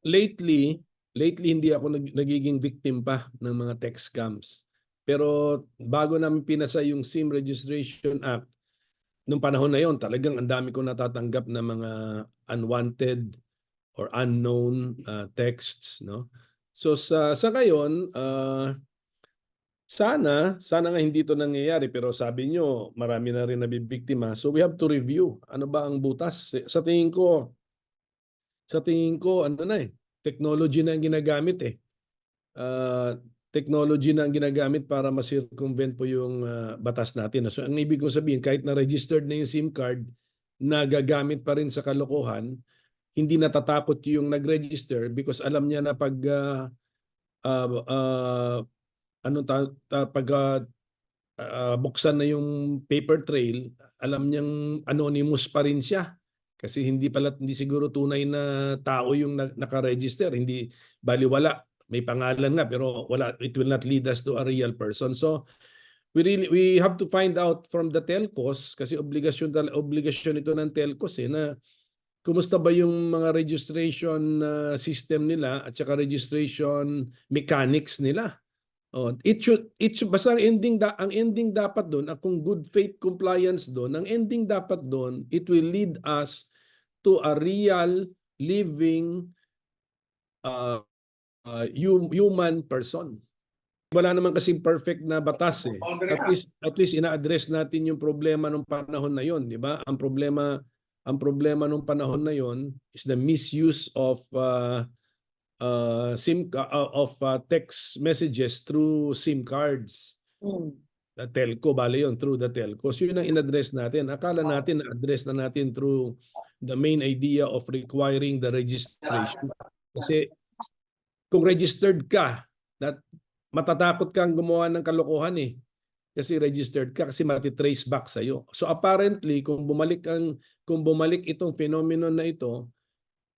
lately, hindi ako nagiging victim pa ng mga tech scams. Pero bago namin pinasa yung SIM Registration Act, nung panahon na yon talagang ang dami kong natatanggap na mga unwanted or unknown texts, no? So sa ngayon, sana nga hindi ito nangyayari, pero sabi nyo marami na rin nabibiktima. So we have to review ano ba ang butas. Sa tingin ko ano na technology na ang ginagamit eh. Technology na ang ginagamit para ma-circumvent po yung batas natin. So ang ibig kong sabihin, kahit na registered na yung SIM card, nagagamit pa rin sa kalokohan, hindi natatakot yung nag-register because alam niya na pag buksan na yung paper trail, alam niyang anonymous pa rin siya. Kasi hindi siguro tunay na tao yung naka-register, hindi baliwala. May pangalan nga pero wala, it will not lead us to a real person. So we have to find out from the telcos kasi obligasyon ito ng telcos na kumusta ba yung mga registration system nila at saka registration mechanics nila. Oh, basta ang ending dapat doon, kung good faith compliance doon, ang ending dapat doon, it will lead us to a real living human person. Wala naman kasi perfect na batas eh. At least ina-address natin yung problema nung panahon na yon, di ba? Ang problema nung panahon na yon is the misuse of text messages through SIM cards. The telco, bale yun, through the telco. So yun ang in-address natin. Akala natin na-address na natin through the main idea of requiring the registration. Kasi kung registered ka, matatakot kang gumawa ng kalokohan eh. Kasi registered ka, kasi matitrace back sa'yo. So apparently, kung bumalik itong phenomenon na ito,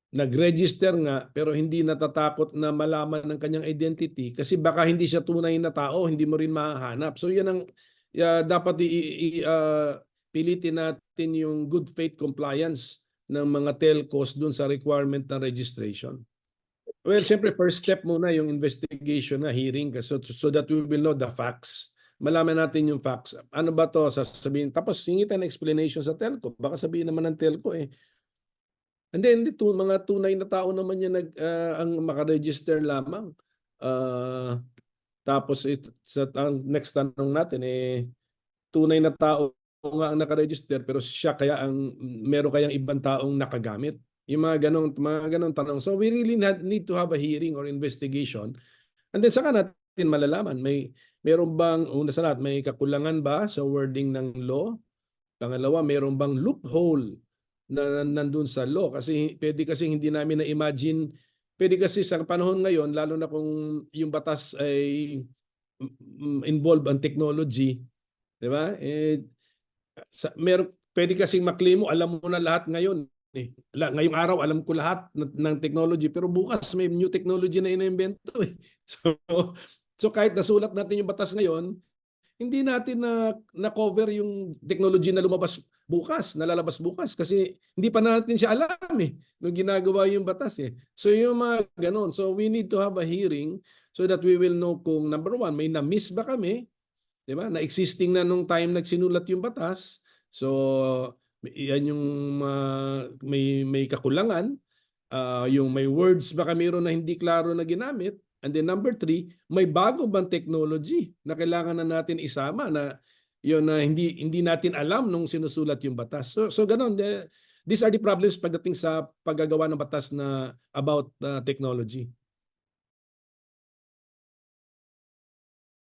nag-register nga pero hindi natatakot na malaman ng kanyang identity kasi baka hindi siya tunay na tao, hindi mo rin mahahanap. So yan ang dapat pilitin natin yung good faith compliance ng mga telcos dun sa requirement ng registration. Well, siyempre first step muna yung investigation na hearing so that we will know the facts. Malaman natin yung facts. Ano ba to sasabihin? Tapos hingi tayo ng explanation sa telco. Baka sabihin naman ng telco hindi mga tunay na tao naman yan ang makaregister lamang. Tapos ang next tanong natin tunay na tao nga ang nakaregister pero siya meron kayang ibang taong nakagamit. Yung mga ganong tanong. So we really need to have a hearing or investigation. And then saka natin malalaman meron bang una sa lahat may kakulangan ba sa wording ng law? Pangalawa, meron bang loophole na nandun sa law kasi hindi namin na-imagine, pwede kasi sa panahon ngayon lalo na kung yung batas ay involve ang technology, di ba? Pwede kasing maklaim mo alam mo na lahat ngayon ngayong araw alam ko lahat ng technology pero bukas may new technology na inimbento so kahit nasulat natin yung batas ngayon, hindi natin na-cover yung technology na nalalabas bukas kasi hindi pa natin siya alam nung ginagawa yung batas So yung mga ganon. So we need to have a hearing so that we will know kung number one, may na-miss ba kami, di ba? Na existing na nung time nagsinulat yung batas. So yan yung may kakulangan. Yung may words ba kami ron na hindi klaro na ginamit. And then number 3, may bago bang technology na kailangan na natin isama na yun na hindi natin alam nung sinusulat yung batas. So ganun. These are the problems pagdating sa paggagawa ng batas na about technology.